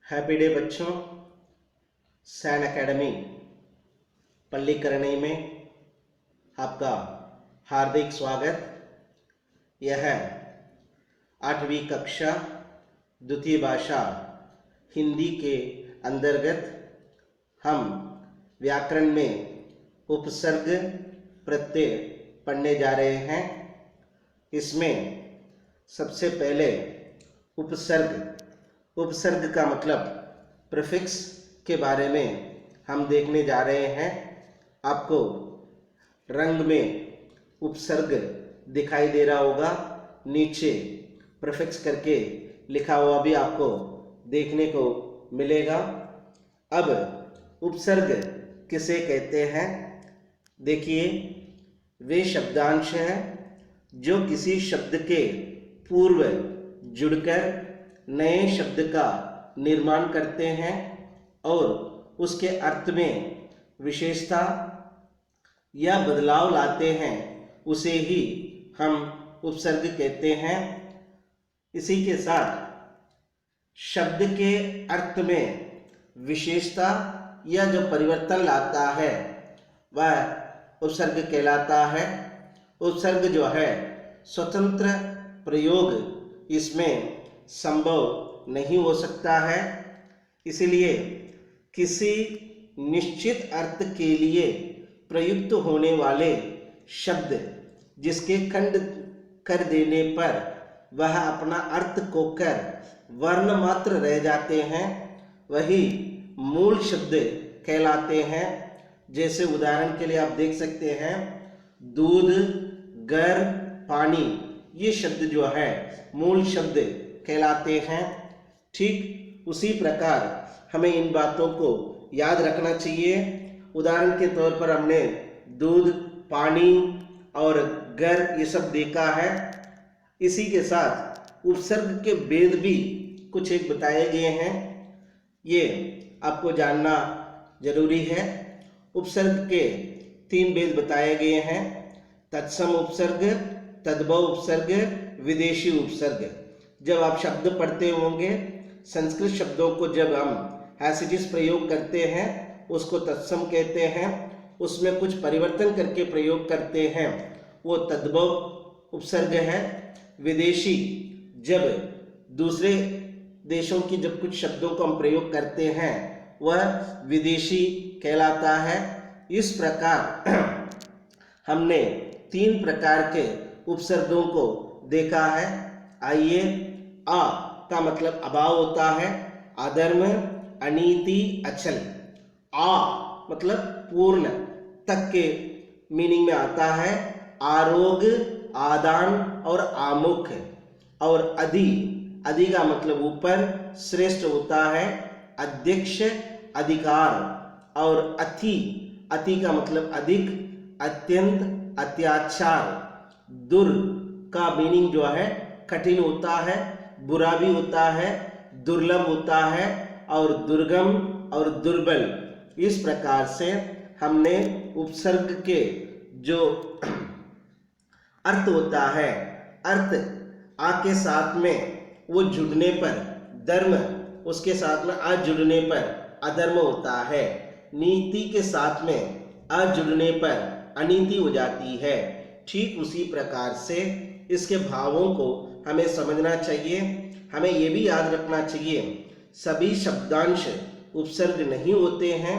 Happy day बच्चों। San academy Pallikaranai में आपका हार्दिक स्वागत। यह 8वीं कक्षा द्वितीय भाषा हिंदी के अंतर्गत हम व्याकरण में उपसर्ग प्रत्यय पढ़ने जा रहे हैं। इसमें सबसे पहले उपसर्ग का मतलब प्रीफिक्स के बारे में हम देखने जा रहे हैं। आपको रंग में उपसर्ग दिखाई दे रहा होगा, नीचे प्रीफिक्स करके लिखा हुआ भी आपको देखने को मिलेगा। अब उपसर्ग किसे कहते हैं? देखिए, वे शब्दांश हैं जो किसी शब्द के पूर्व जुड़कर नए शब्द का निर्माण करते हैं और उसके अर्थ में विशेषता या बदलाव लाते हैं, उसे ही हम उपसर्ग कहते हैं। इसी के साथ शब्द के अर्थ में विशेषता या जो परिवर्तन लाता है वह उपसर्ग कहलाता है। उपसर्ग जो है स्वतंत्र प्रयोग इसमें संभव नहीं हो सकता है, इसलिए किसी निश्चित अर्थ के लिए प्रयुक्त होने वाले शब्द जिसके खंड कर देने पर वह अपना अर्थ खोकर वर्ण मात्र रह जाते हैं, वही मूल शब्द कहलाते हैं। जैसे उदाहरण के लिए आप देख सकते हैं, दूध, घर, पानी, ये शब्द जो है मूल शब्द कहलाते हैं। ठीक उसी प्रकार हमें इन बातों को याद रखना चाहिए। उदाहरण के तौर पर हमने दूध, पानी और घर ये सब देखा है। इसी के साथ उपसर्ग के भेद भी कुछ एक बताए गए हैं, ये आपको जानना जरूरी है। उपसर्ग के 3 भेद बताए गए हैं: तत्सम उपसर्ग, तद्भव उपसर्ग, विदेशी उपसर्ग। जब आप शब्द पढ़ते होंगे, संस्कृत शब्दों को जब हम एज इट इज प्रयोग करते हैं उसको तत्सम कहते हैं, उसमें कुछ परिवर्तन करके प्रयोग करते हैं वो तद्भव उपसर्ग है। विदेशी, जब दूसरे देशों की जब कुछ शब्दों को हम प्रयोग करते हैं वह विदेशी कहलाता है। इस प्रकार हमने 3 प्रकार के उपसर्गों को देखा है। आइए, आ का मतलब अभाव होता है, अधर्म, अनीति, अचल। आ मतलब पूर्ण तक के मीनिंग में आता है, आरोग्य, आदान और आमुख। और अधि का मतलब ऊपर, श्रेष्ठ होता है, अध्यक्ष, अधिकार। और अति का मतलब अधिक, अत्यंत, अत्याचार। दुर का मीनिंग जो है कठिन होता है, बुरा भी होता है, दुर्लभ होता है, और दुर्गम और दुर्बल। इस प्रकार से हमने उपसर्ग के जो अर्थ होता है, अर्थ आ के साथ में वो जुड़ने पर धर्म, उसके साथ में आ जुड़ने पर अधर्म होता है, नीति के साथ में आ जुड़ने पर अनीति हो जाती है। ठीक उसी प्रकार से इसके भावों को हमें समझना चाहिए। हमें ये भी याद रखना चाहिए, सभी शब्दांश उपसर्ग नहीं होते हैं।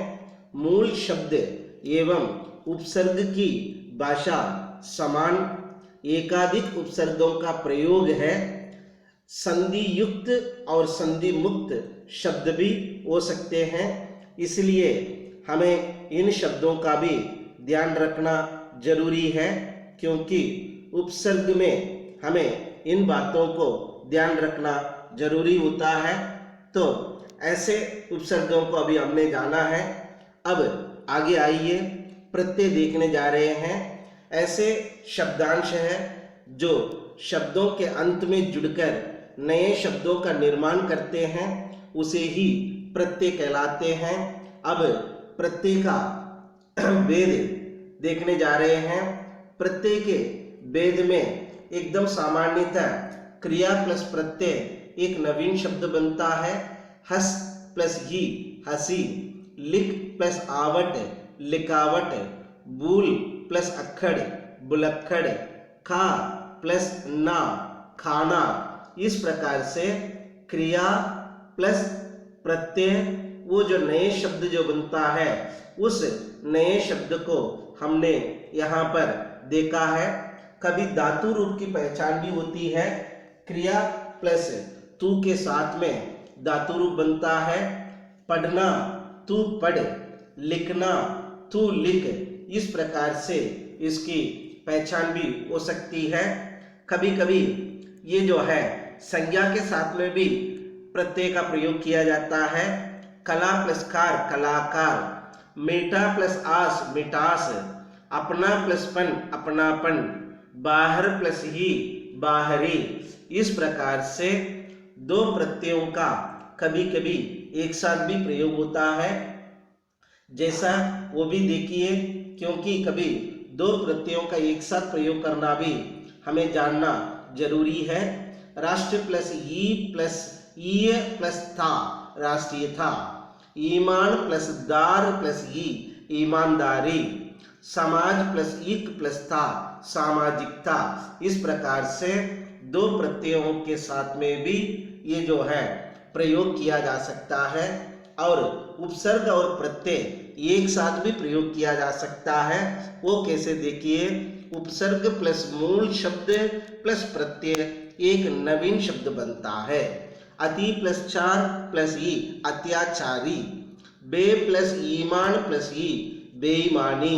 मूल शब्द एवं उपसर्ग की भाषा समान, एकाधिक उपसर्गों का प्रयोग है। संधि युक्त और संधि मुक्त शब्द भी हो सकते हैं, इसलिए हमें इन शब्दों का भी ध्यान रखना जरूरी है, क्योंकि उपसर्ग में हमें इन बातों को ध्यान रखना जरूरी होता है। तो ऐसे उपसर्गों को अभी हमने जाना है। अब आगे आइए, प्रत्यय देखने जा रहे हैं। ऐसे शब्दांश है जो शब्दों के अंत में जुड़कर नए शब्दों का निर्माण करते हैं, उसे ही प्रत्यय कहलाते हैं। अब प्रत्यय का भेद देखने जा रहे हैं। प्रत्यय के भेद में एकदम सामान्यतः क्रिया प्लस प्रत्यय एक नवीन शब्द बनता है। हस प्लस ही हसी, लिख प्लस आवट लिखावट, बूल प्लस अक्खड़ बुलक्खड़, खा प्लस ना खाना। इस प्रकार से क्रिया प्लस प्रत्यय, वो जो नए शब्द जो बनता है उस नए शब्द को हमने यहाँ पर देखा है। कभी धातु रूप की पहचान भी होती है। क्रिया प्लस तू के साथ में धातु रूप बनता है। पढ़ना तू पढ़, लिखना तू लिख। इस प्रकार से इसकी पहचान भी हो सकती है। कभी कभी ये जो है संज्ञा के साथ में भी प्रत्यय का प्रयोग किया जाता है। कला प्लस कार कलाकार, मीठा प्लस आस मिठास, अपना प्लस पन अपनापन, बाहर प्लस ही बाहरी। इस प्रकार से दो प्रत्ययों का कभी कभी एक साथ भी प्रयोग होता है। जैसा वो भी देखिए, क्योंकि कभी दो प्रत्ययों का एक साथ प्रयोग करना भी हमें जानना जरूरी है। राष्ट्र plus E plus E plus था राष्ट्रीय था, ईमान प्लस दार प्लस ई ईमानदारी, समाज प्लस इक प्लस था सामाजिकता। इस प्रकार से दो प्रत्ययों के साथ में भी ये जो है प्रयोग किया जा सकता है। और उपसर्ग और प्रत्यय एक साथ भी प्रयोग किया जा सकता है। वो कैसे देखिए, उपसर्ग प्लस मूल शब्द प्लस प्रत्यय एक नवीन शब्द बनता है। अति प्लस चार प्लस ई अत्याचारी, बे प्लस ईमान प्लस ई बेईमानी,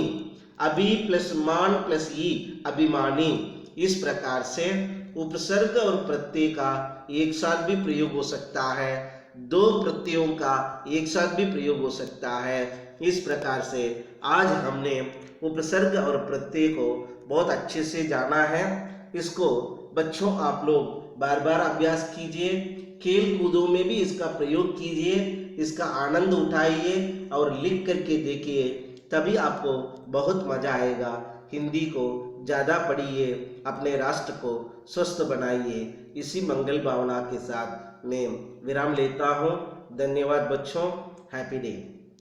अभी प्लस मान प्लस ई अभिमानी। इस प्रकार से उपसर्ग और प्रत्यय का एक साथ भी प्रयोग हो सकता है, दो प्रत्ययों का एक साथ भी प्रयोग हो सकता है। इस प्रकार से आज हमने उपसर्ग और प्रत्यय को बहुत अच्छे से जाना है। इसको बच्चों आप लोग बार बार अभ्यास कीजिए, खेल कूदों में भी इसका प्रयोग कीजिए, इसका आनंद उठाइए और लिख करके देखिए, तभी आपको बहुत मजा आएगा। हिंदी को ज़्यादा पढ़िए, अपने राष्ट्र को स्वस्थ बनाइए। इसी मंगल भावना के साथ मैं विराम लेता हूँ। धन्यवाद बच्चों, हैप्पी डे।